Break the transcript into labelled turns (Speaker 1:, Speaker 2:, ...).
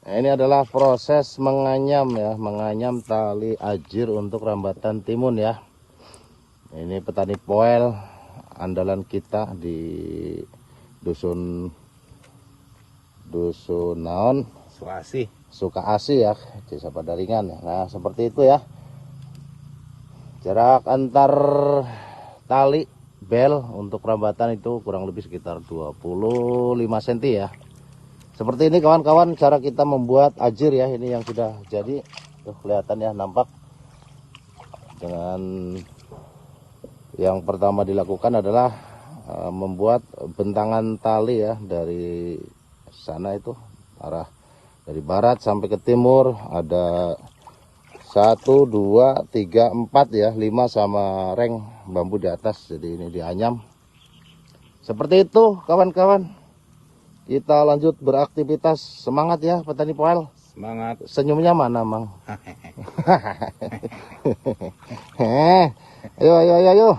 Speaker 1: Nah, ini adalah proses menganyam ya, menganyam tali ajir untuk rambatan timun ya. Ini petani poel andalan kita di dusun naon Sukaasi ya, Desa Padaringan ya. Nah, seperti itu ya. Jarak antar tali bel untuk rambatan itu kurang lebih sekitar 25 cm ya. Seperti ini kawan-kawan cara kita membuat ajir ya. Ini yang sudah jadi. Tuh kelihatan ya, nampak. Dengan yang pertama dilakukan adalah membuat bentangan tali ya, dari sana itu arah dari barat sampai ke timur ada 1, 2, 3, 4 ya, 5 sama reng bambu di atas. Jadi ini dianyam seperti itu kawan-kawan. Kita lanjut beraktivitas. Semangat ya petani poel.
Speaker 2: Semangat.
Speaker 1: Senyumnya mana mang? Ayo.